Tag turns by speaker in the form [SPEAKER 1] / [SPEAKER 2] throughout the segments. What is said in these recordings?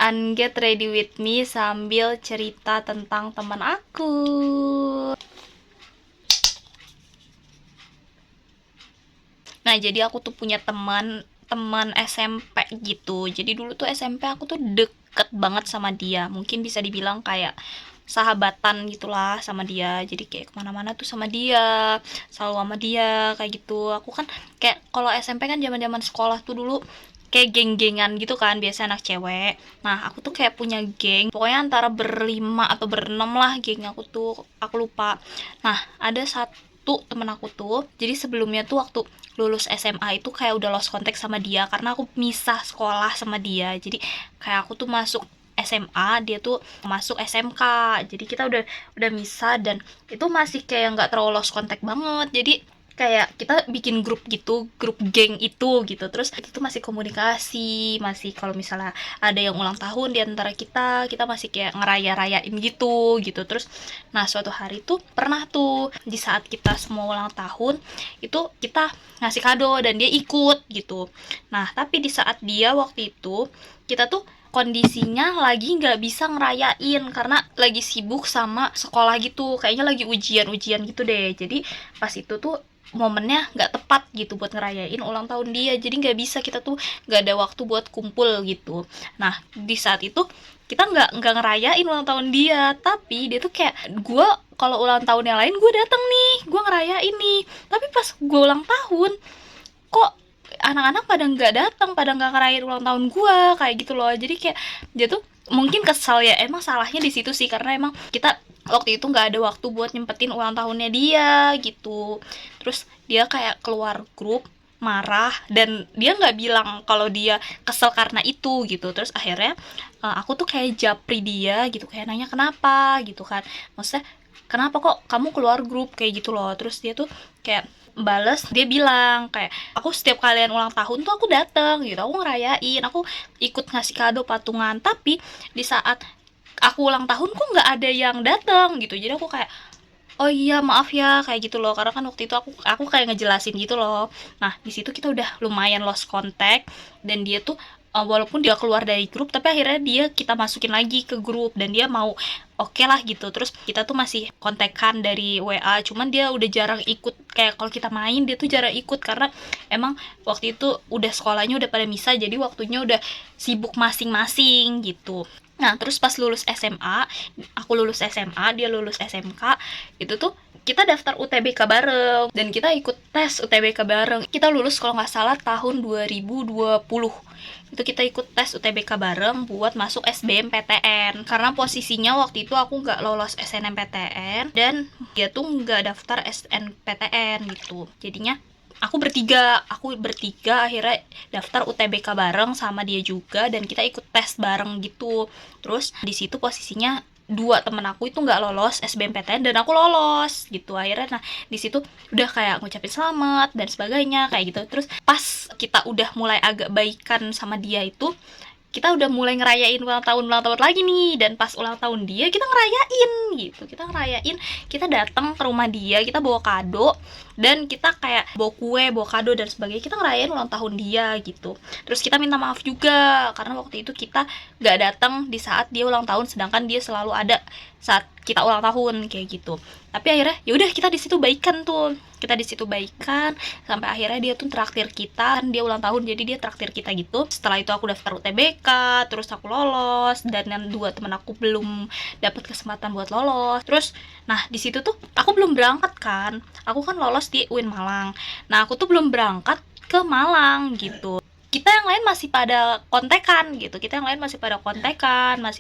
[SPEAKER 1] kebiasaan get ready with me sambil cerita tentang teman aku. Nah, jadi aku tuh punya teman SMP gitu. Jadi dulu tuh SMP aku tuh deket banget sama dia. Mungkin bisa dibilang kayak sahabatan gitulah sama dia. Jadi kayak kemana-mana tuh sama dia, selalu sama dia kayak gitu. Aku kan kayak kalau SMP kan zaman-zaman sekolah tuh dulu kayak geng-gengan gitu kan, biasa anak cewek. Nah, aku tuh kayak punya geng. Pokoknya antara berlima atau berenam lah geng aku tuh, aku lupa. Nah, ada satu temen aku tuh, jadi sebelumnya tuh waktu lulus SMA itu kayak udah lost contact sama dia karena aku misah sekolah sama dia. Jadi kayak aku tuh masuk SMA, dia tuh masuk SMK. Jadi kita udah misah dan itu masih kayak nggak terlalu lost contact banget. Jadi kayak kita bikin grup gitu, grup geng itu gitu. Terus itu tuh masih komunikasi, masih kalau misalnya ada yang ulang tahun di antara kita masih kayak ngeraya-rayain gitu. Terus nah suatu hari tuh pernah tuh di saat kita semua ulang tahun itu kita ngasih kado dan dia ikut gitu. Nah, tapi di saat dia waktu itu kita tuh kondisinya lagi nggak bisa ngerayain karena lagi sibuk sama sekolah gitu, kayaknya lagi ujian-ujian gitu deh. Jadi pas itu tuh momennya nggak tepat gitu buat ngerayain ulang tahun dia, jadi nggak bisa, kita tuh nggak ada waktu buat kumpul gitu. Nah, di saat itu kita nggak ngerayain ulang tahun dia, tapi dia tuh kayak, gue kalau ulang tahun yang lain gue datang nih, gue ngerayain nih, tapi pas gue ulang tahun kok anak-anak pada nggak datang, pada nggak ngerayain ulang tahun gue kayak gitu loh. Jadi kayak dia tuh mungkin kesal ya, emang salahnya di situ sih karena emang kita waktu itu nggak ada waktu buat nyempetin ulang tahunnya dia gitu. Terus dia kayak keluar grup marah dan dia nggak bilang kalau dia kesel karena itu gitu. Terus akhirnya aku tuh kayak japri dia gitu, kayak nanya kenapa gitu kan, maksudnya kenapa kok kamu keluar grup kayak gitu loh. Terus dia tuh kayak bales, dia bilang kayak, aku setiap kalian ulang tahun tuh aku dateng gitu, aku ngerayain, aku ikut ngasih kado patungan, tapi di saat aku ulang tahun kok nggak ada yang dateng gitu. Jadi aku kayak, oh iya maaf ya kayak gitu loh, karena kan waktu itu aku kayak ngejelasin gitu loh. Nah, di situ kita udah lumayan lost contact dan dia tuh walaupun dia keluar dari grup tapi akhirnya kita masukin lagi ke grup dan dia mau oke lah gitu. Terus kita tuh masih kontekan dari WA, cuman dia udah jarang ikut, kayak kalau kita main dia tuh jarang ikut karena emang waktu itu udah sekolahnya udah pada misah, jadi waktunya udah sibuk masing-masing gitu. Nah, terus pas lulus SMA, aku lulus SMA, dia lulus SMK, itu tuh kita daftar UTBK bareng dan kita ikut tes UTBK bareng. Kita lulus kalau nggak salah tahun 2020. Itu kita ikut tes UTBK bareng buat masuk SBMPTN. Karena posisinya waktu itu aku nggak lolos SNMPTN dan dia tuh nggak daftar SNPTN gitu. Jadinya aku bertiga akhirnya daftar UTBK bareng sama dia juga dan kita ikut tes bareng gitu. Terus di situ posisinya dua temen aku itu nggak lolos SBMPTN dan aku lolos gitu. Akhirnya nah di situ udah kayak ngucapin selamat dan sebagainya kayak gitu. Terus pas kita udah mulai agak baikan sama dia itu, kita udah mulai ngerayain ulang tahun lagi nih, dan pas ulang tahun dia kita ngerayain gitu, kita datang ke rumah dia, kita bawa kado dan kita kayak bawa kue, bawa kado dan sebagainya, kita ngerayain ulang tahun dia gitu. Terus kita minta maaf juga karena waktu itu kita nggak datang di saat dia ulang tahun, sedangkan dia selalu ada saat kita ulang tahun kayak gitu. Tapi akhirnya ya udah kita di situ baikan sampai akhirnya dia tuh traktir kita, kan dia ulang tahun jadi dia traktir kita gitu. Setelah itu aku daftar UTBK, terus aku lolos dan yang dua temen aku belum dapat kesempatan buat lolos. Terus nah di situ tuh aku belum berangkat kan, aku kan lolos di UIN Malang. Nah aku tuh belum berangkat ke Malang gitu. Kita yang lain masih pada kontekan gitu, masih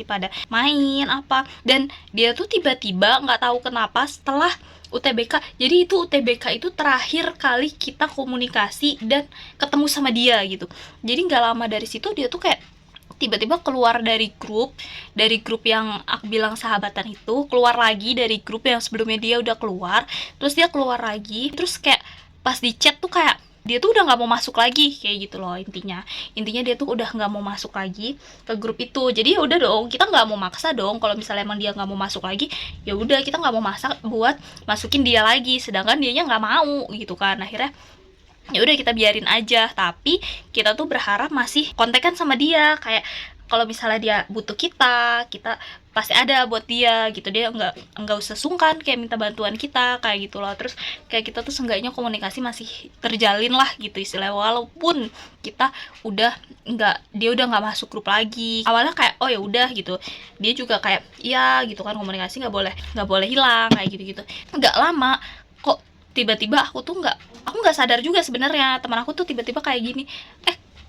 [SPEAKER 1] pada main apa, dan dia tuh tiba-tiba nggak tahu kenapa setelah UTBK, jadi itu UTBK itu terakhir kali kita komunikasi dan ketemu sama dia gitu. Jadi nggak lama dari situ dia tuh kayak tiba-tiba keluar dari grup yang aku bilang sahabatan itu, keluar lagi dari grup yang sebelumnya dia udah keluar, terus dia keluar lagi, terus kayak pas di chat tuh kayak dia tuh udah nggak mau masuk lagi kayak gitu loh. Intinya dia tuh udah nggak mau masuk lagi ke grup itu. Jadi ya udah dong, kita nggak mau maksa dong, kalau misalnya emang dia nggak mau masuk lagi ya udah kita nggak mau maksa buat masukin dia lagi, sedangkan dianya nggak mau gitu kan. Akhirnya ya udah kita biarin aja, tapi kita tuh berharap masih kontekan sama dia, kayak kalau misalnya dia butuh kita pasti ada buat dia gitu. Dia nggak usah sungkan kayak minta bantuan kita kayak gitu loh. Terus kayak kita tuh seenggaknya komunikasi masih terjalin lah gitu istilahnya, walaupun kita udah dia udah nggak masuk grup lagi. Awalnya kayak oh ya udah gitu, dia juga kayak iya gitu kan, komunikasi nggak boleh hilang kayak gitu gitu. Nggak lama kok tiba-tiba aku nggak sadar juga sebenarnya, teman aku tuh tiba-tiba kayak gini,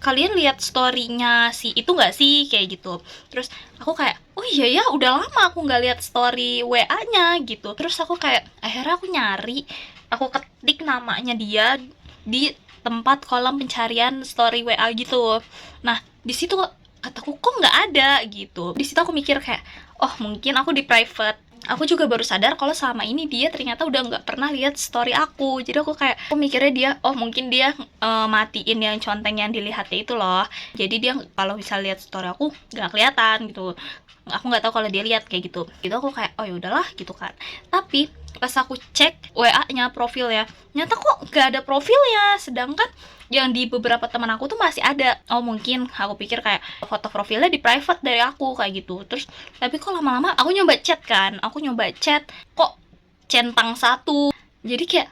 [SPEAKER 1] kalian lihat story-nya si itu nggak sih kayak gitu. Terus aku kayak oh iya ya, udah lama aku nggak lihat story WA-nya gitu. Terus aku kayak akhirnya aku nyari, aku ketik namanya dia di tempat kolom pencarian story WA gitu. Nah di situ kataku kok nggak ada gitu. Di situ aku mikir kayak oh mungkin aku di private. Aku juga baru sadar kalau selama ini dia ternyata udah nggak pernah lihat story aku. Jadi aku mikirnya dia oh mungkin dia matiin yang conteng yang dilihatnya itu loh. Jadi dia kalau bisa lihat story aku nggak kelihatan gitu. Aku nggak tahu kalau dia lihat kayak gitu. Gitu aku kayak oh ya udahlah gitu kan. Tapi pas aku cek WA-nya, profilnya, nyata kok nggak ada profilnya. Sedangkan yang di beberapa teman aku tuh masih ada. Oh mungkin aku pikir kayak foto profilnya di private dari aku kayak gitu. Terus tapi kok lama-lama aku nyoba chat kok centang satu. Jadi kayak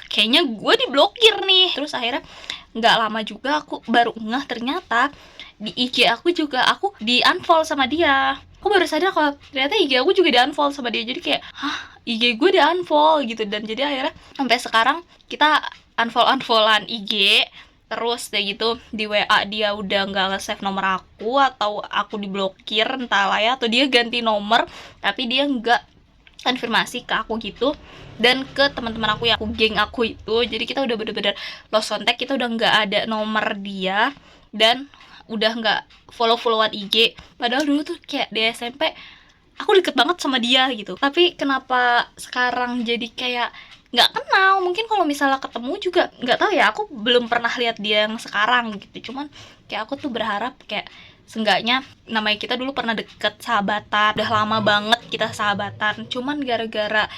[SPEAKER 1] kayaknya gue diblokir nih. Terus akhirnya nggak lama juga aku baru ngeh ternyata di IG aku juga aku di unfollow sama dia. Aku baru sadar kalau ternyata IG aku juga di unfollow sama dia. Jadi kayak IG gue di unfollow gitu. Dan jadi akhirnya sampai sekarang kita unfollowan IG. Terus kayak gitu di WA dia udah nggak nge-save nomor aku, atau aku diblokir entahlah ya, atau dia ganti nomor tapi dia nggak konfirmasi ke aku gitu, dan ke teman-teman aku yang geng aku itu. Jadi kita udah bener-bener lost contact, kita udah nggak ada nomor dia dan udah nggak follow-followan IG. Padahal dulu tuh kayak di SMP aku deket banget sama dia gitu. Tapi kenapa sekarang jadi kayak nggak kenal? Mungkin kalau misalnya ketemu juga nggak tahu ya, aku belum pernah lihat dia yang sekarang gitu. Cuman kayak aku tuh berharap kayak seenggaknya namanya kita dulu pernah deket, sahabatan, udah lama banget kita sahabatan, cuman gara-gara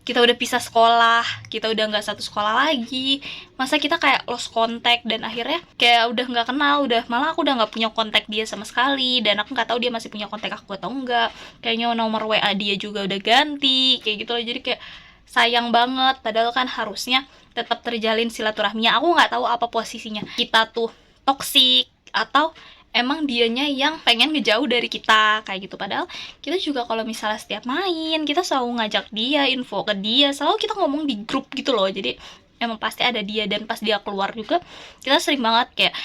[SPEAKER 1] kita udah pisah sekolah, kita udah nggak satu sekolah lagi, masa kita kayak lost contact, dan akhirnya kayak udah nggak kenal, malah aku udah nggak punya kontak dia sama sekali, dan aku nggak tahu dia masih punya kontak aku atau enggak. Kayaknya nomor WA dia juga udah ganti kayak gitu loh. Jadi kayak sayang banget, padahal kan harusnya tetap terjalin silaturahminya. Aku nggak tahu apa posisinya, kita tuh toksik atau emang dianya yang pengen ngejauh dari kita kayak gitu. Padahal kita juga kalau misalnya setiap main kita selalu ngajak dia, info ke dia, selalu kita ngomong di grup gitu loh. Jadi emang pasti ada dia. Dan pas dia keluar juga kita sering banget kayak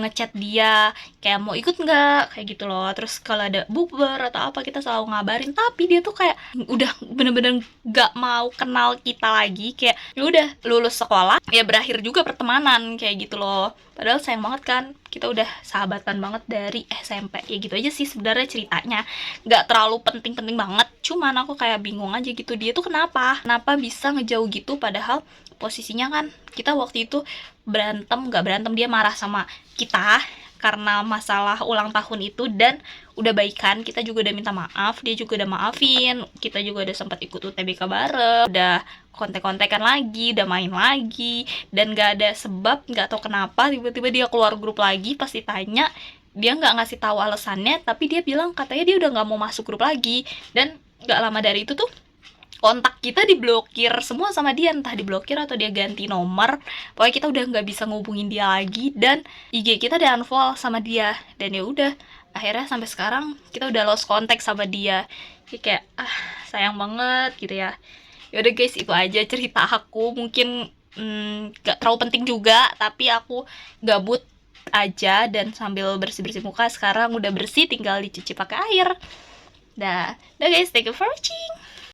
[SPEAKER 1] ngechat dia kayak mau ikut nggak kayak gitu loh. Terus kalau ada bukber atau apa kita selalu ngabarin, tapi dia tuh kayak udah bener-bener nggak mau kenal kita lagi. Kayak ya udah lulus sekolah ya berakhir juga pertemanan kayak gitu loh. Padahal sayang banget kan, kita udah sahabatan banget dari SMP. Ya gitu aja sih sebenarnya ceritanya, nggak terlalu penting-penting banget. Cuman aku kayak bingung aja gitu, dia tuh kenapa bisa ngejauh gitu. Padahal posisinya kan kita waktu itu nggak berantem, dia marah sama kita karena masalah ulang tahun itu, dan udah baikan. Kita juga udah minta maaf, dia juga udah maafin, kita juga udah sempat ikut UTBK bareng, udah kontek-kontekan lagi, udah main lagi. Dan gak ada sebab, gak tahu kenapa tiba-tiba dia keluar grup lagi. Pas ditanya dia nggak ngasih tahu alasannya, tapi dia bilang katanya dia udah nggak mau masuk grup lagi. Dan nggak lama dari itu tuh kontak kita diblokir semua sama dia, entah diblokir atau dia ganti nomor. Pokoknya kita udah nggak bisa ngehubungin dia lagi, dan IG kita di unfollow sama dia. Dan ya udah, akhirnya sampai sekarang kita udah lost contact sama dia. Jadi kayak sayang banget gitu ya. Yaudah guys, itu aja cerita aku. Mungkin gak terlalu penting juga, tapi aku gabut aja dan sambil bersih-bersih muka. Sekarang udah bersih, tinggal dicuci pakai air. Dah guys, thank you for watching.